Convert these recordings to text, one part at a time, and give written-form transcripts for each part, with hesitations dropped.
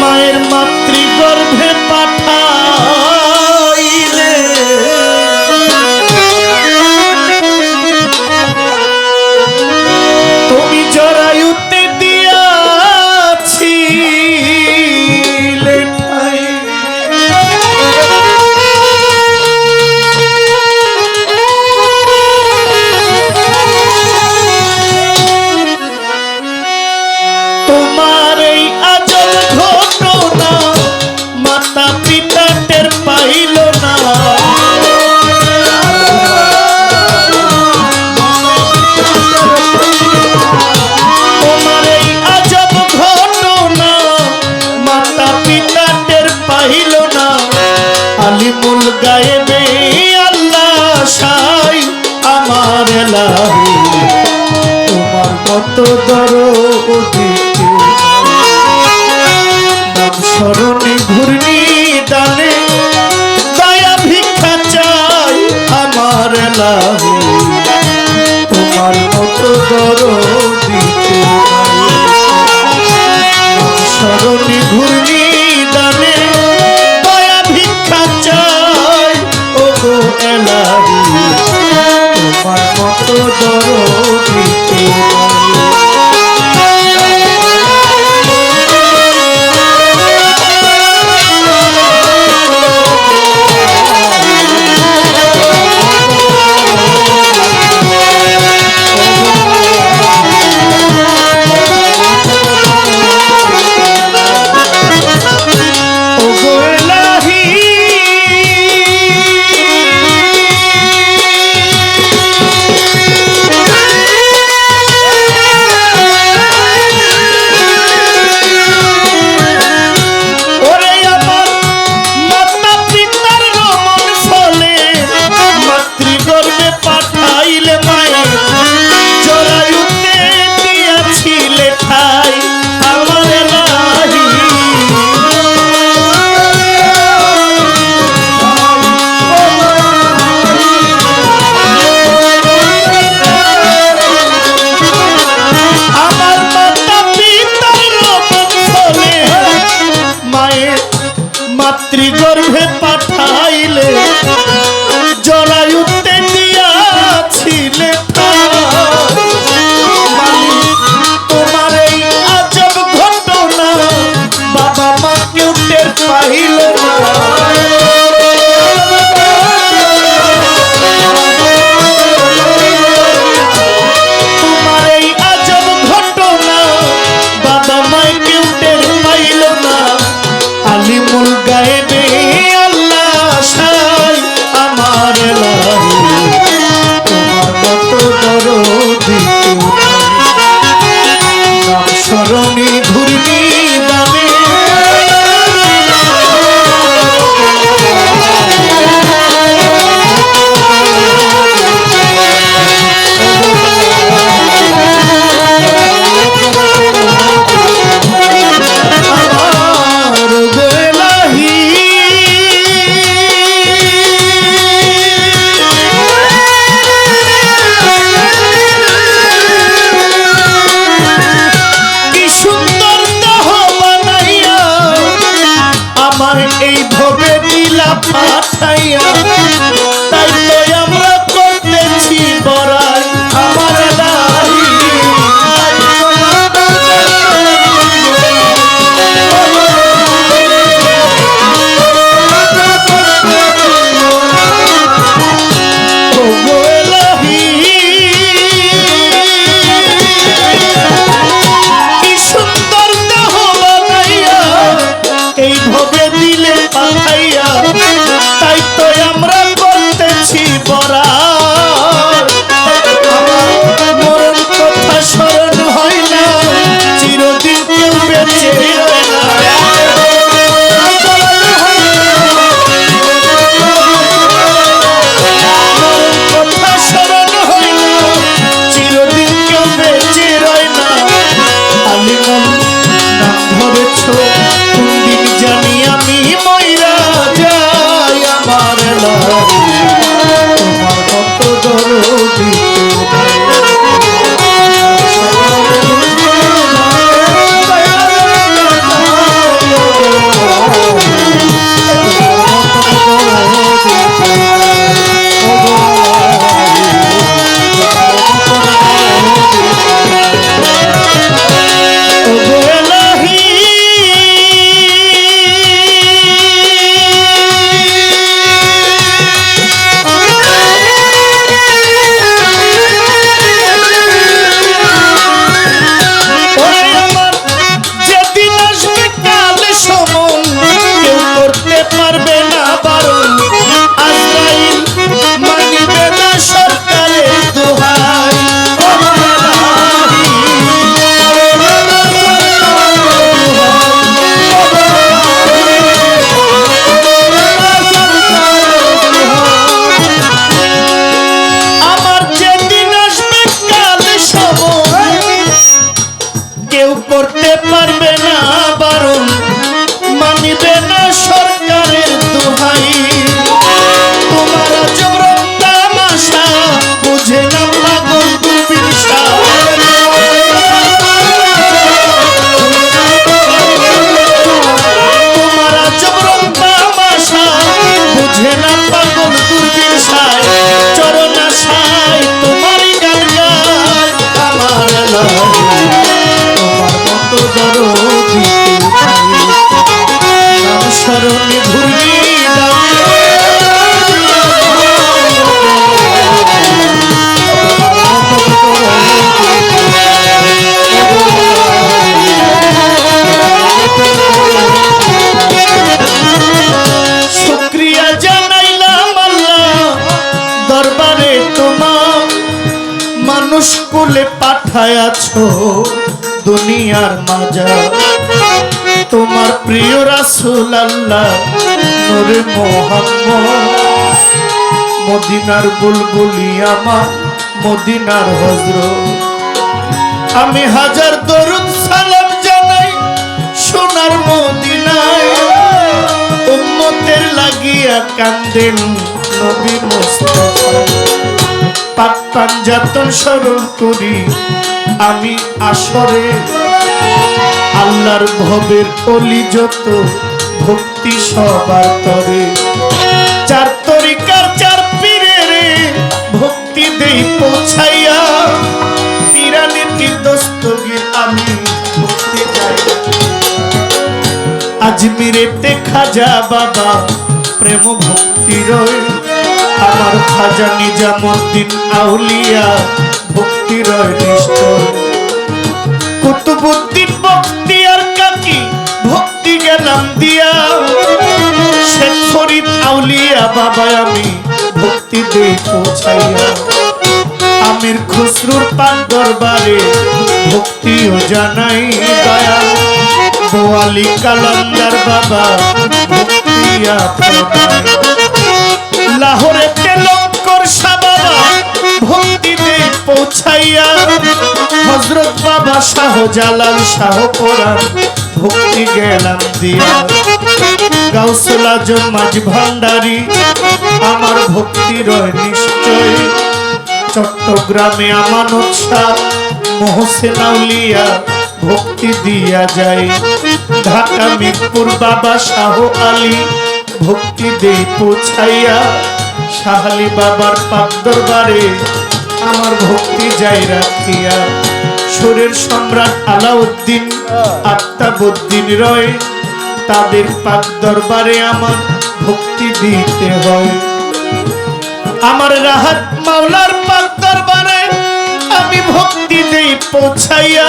মায়ের মাতৃগর্ভে পাঠাইলে তুমি জরায়ুতে দিয়াছিলে ঠাই। তোমার এই আজব ঘটনা মাতা পিতা টের পাইল না। তোমার এই আজব ঘটনা মাতা পিতা টের পাইল না। আলিমুল গায়েবে আল্লাহ সাই আমার এলাহি, তোমার মত দরদি নাম স্মরণে ঘূর্ণি দানে দয়া ভিক্ষা চাই আমার এলাহি, তোমার মত দরদি নাম স্মরণে ঘূর্ণি দানে দয়া ভিক্ষা চাই ও গো এলাহি, তোমার মত দরদি পারবে না বারণ মানিবে না সরকারের দোহাই তোমার জবরন তামাশা বুঝে না পাগল দুবির তোমার জবরন তামাশা বুঝে না পাগল দুবির সাই চরণা সাই তোমারই গান গায় আমার এলাহি তোমার মতো দরদি নাম শরণে ঘুরবি শুকরিয়া জানাইলাম আল্লাহ দরবারে তোমার মানুষ কুলে পাঠায়াছো দুনিয়ার মাজা তোমার প্রিয় রাসূল আল্লাহ নূরে মুহাম্মদ মদিনার বুলবুলি আমার মদিনার হযরত আমি হাজার দরুদ সালাম জানাই সোনার মদিনায় উম্মতের লাগিয়া কান্দেন নবী মুস্তাফা পাক পাঞ্জাতন স্মরণ করি আমি আসরে আল্লাহর ভবের অলি যত ভক্তি সবার তরে চার তরিকার চার পীরের ভক্তি দেই পৌঁছাইয়া পীরানীতির দস্তগীর আমি ভক্তি চাই আজমিরেতে খাজা বাবা প্রেম ভক্তি রয় আমার খাজা নিজামুদ্দিন আউলিয়া ভক্তি রয় নিশ্চয় কুতুবুদ্দিন বখতিয়ার কাকি ভক্তি গেলাম দিয়া শেখ ফরিদ আউলিয়া বাবা আমি ভক্তি দেই পৌঁছাইয়া আমির খুসরুর পাক দরবারে ভক্তিও জানাই দয়া বোয়ালি কালান্দার বাবা ভক্তিয়া প্রদায় লাহোরে তেলঙ্কর শাহ বাবা ভক্তি দেই পৌঁছাইয়া হযরত বাবা শাহজালাল শাহ কোরআন ভক্তি গেলাম দিয়া গাউসুল আজম মাঝ ভান্ডারী আমার ভক্তি রয় নিশ্চয় চট্টগ্রামে আমানত শাহ মোহসেন আউলিয়া ভক্তি দিয়া যায় ঢাকা মিরপুর বাবা শাহ আলী ভক্তি দেই পৌঁছাইয়া শাহালি বাবার পাক দরবারে আমার ভক্তি যাই রাখিয়া সুরের সম্রাট আলাউদ্দিন আফতাবউদ্দিন রয় তাদের পাক দরবারে আমার ভক্তি দিতে হয় আমার রাহাত মাওলার পাক দরবারে আমি ভক্তি দেই পৌঁছাইয়া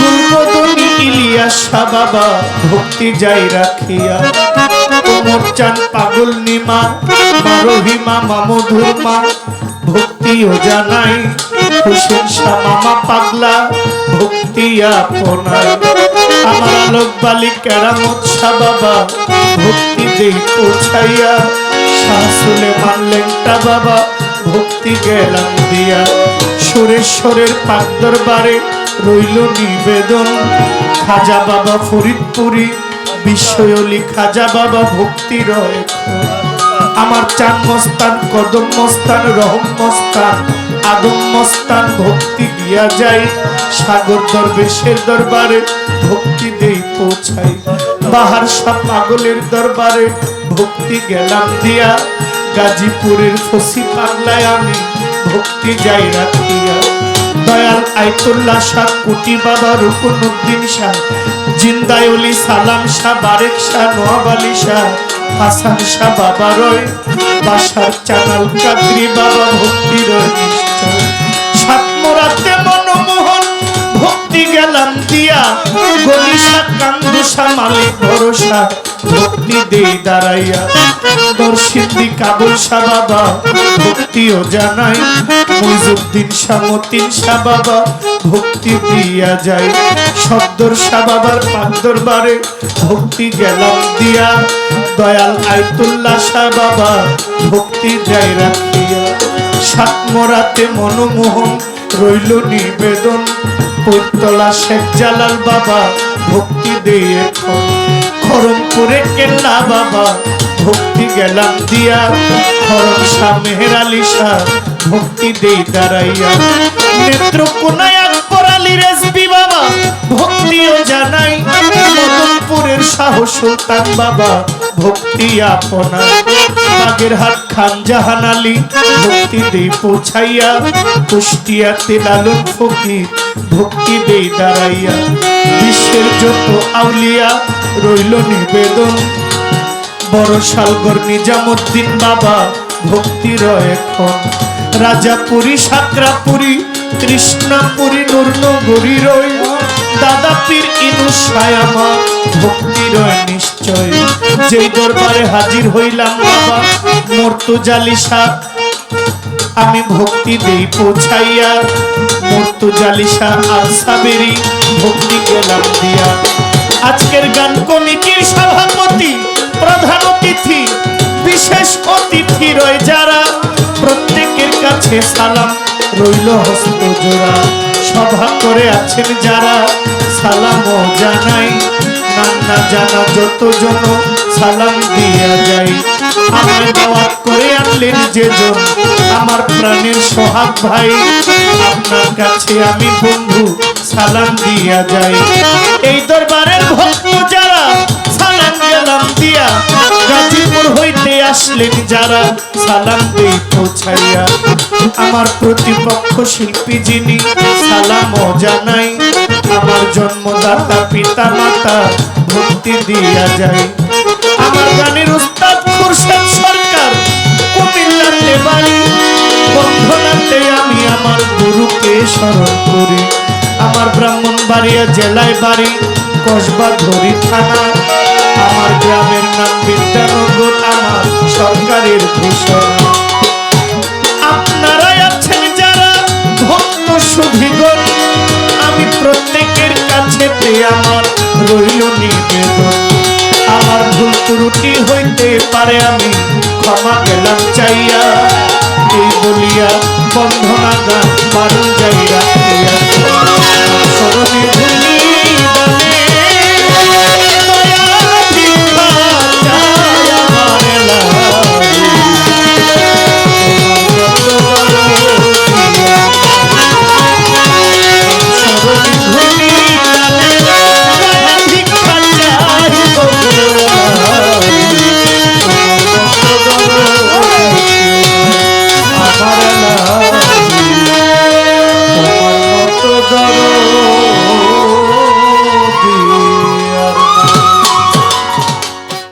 গুলবদনী ইলিয়াস শাহ বাবা ভক্তি যাই রাখিয়া ওমর চান পাগল নিমা রহিমা মামুদুর মা ভক্তিও জানাই হোসেন শাহ মামা পাগলা ভক্তি আপনার আমার আলোক বালি কেরামত শাহ বাবা ভক্তি দেই পৌঁছাইয়া শাহ সুলেমান লেংটা বাবা ভক্তি গেলাম দিয়া সুরেশ্বরের পাক দরবারে রইল নিবেদন খাজা বাবা ফরিদপুরি বিশ্বয়লি খাজা বাবা ভক্তি রয় আমার চান মস্তান কদম মস্তান রহম মস্তান আদম মস্তান ভক্তি দিয়া যায় সাগর দরবেশের দরবারে ভক্তি দেই পৌঁছাই বাহার শাহ পাগলের দরবারে ভক্তি গেলাম দিয়া গাজীপুরের ফসি পাগলায় আমি ভক্তি যাই রাখিয়া দয়াল আয়তুল্লাহ শাহ কুটি বাবা রুকনুদ্দিন শাহ জিন্দায়লি সালাম শাহ বারেক শাহ নওয়াব আলী শাহ হাসান শাহ বাবা রয় বাসার চানাল কাদরি বাবা ভক্তি রয় নিশ্চয় সাতমরাতে মনমোহন ভক্তি গেলাম দিয়া গলিশা কান্দুষা মালিক ভরসা ভক্তি দেই দাঁড়াইয়া দর্শিন্দি কাবুল শাহ বাবা ভক্তিও জানাই মুইজুদ্দিন শাহ মতিন শাহ বাবা ভক্তি দিয়া যায় শব্দর শাহ বাবার পাক দরবারে ভক্তি গেলাম দিয়া দয়াল আয়তুল্লাহ শাহ বাবা ভক্তি যাই রাখিয়া সাতমরাতে মনমোহন রইল নিবেদন পৈতলা শেখ জালাল বাবা ভক্তি দিয়ে এখন খরমপুরে কেল্লা বাবা ভক্তি গেলাম দিয়া খরম শাহ মেহের আলী শাহ ভক্তি দেই দাঁড়াইয়া নেত্রকোনায় আকবর আলী রেজবি বাবা ভক্তিও জানাই মদনপুরের শাহ সুলতান বাবা ভক্তি আপনা বাগেরহাট খান জাহান আলী ভক্তি দেই পৌঁছাইয়া কুষ্টিয়াতে লালন ফকির ভক্তি দেই দাঁড়াইয়া বিশ্বের যত আউলিয়া রইল নিবেদন বড় শালগর নিজামুদ্দিন বাবা ভক্তি রয় এখন রাজাপুরী সাকরাপুরী কৃষ্ণাপুরী নুরনগরী রয় দাদা পীর ইনুস সায়ামা ভক্তি রয় নিশ্চয় যেই দরবারে হাজির হইলাম বাবা মর্তুজালিশা আমি ভক্তি দেই পৌঁছাইয়া মর্তুজালিশা আর সাবেরি ভক্তি গেলাম দিয়া আজকের গান কমিটির সভাপতি প্রধান অতিথি বিশেষ অতিথি রয় যারা প্রত্যেকের কাছে সালাম রইল হস্ত জোড়া সভা করে আছেন যারা সালামও জানাই নান্না জানা যতজন সালাম দিয়া যাই আমায় দাওয়াত করে আনলেন যেজন আমার প্রাণের সোহাগ ভাই আপনার কাছে আমি বন্ধু সালাম দিয়া যাই এই দরবারের ভক্ত যারা সালাম গেলাম দিয়া গাজীপুর হইতে আসলেন যারা সালাম দেই পৌঁছাইয়া আমার প্রতিপক্ষ শিল্পী যিনি সালামও জানাই আমার জন্মদাতা পিতা মাতা ভক্তি দিয়া যায় আমার গানের উস্তাদ খুরশেদ সরকার কুমিল্লাতে বাড়ি বন্ধনাতে আমি আমার গুরুকে স্মরণ করি আমার ব্রাহ্মণবাড়িয়া জেলায় বাড়ি কসবা ধরি থানা আমার গ্রামের নাম বিদ্যানগর আমার সরকারের ভূষণ আপনারাই আছেন যারা ভক্ত সুধীগণ আমি প্রত্যেকের কাছে আমার রইল নিবেদন আমার ভুল ত্রুটি হইতে পারে আমি ক্ষমা গেলাম চাইয়া এই বলিয়া বন্ধনা গান বারণ যাই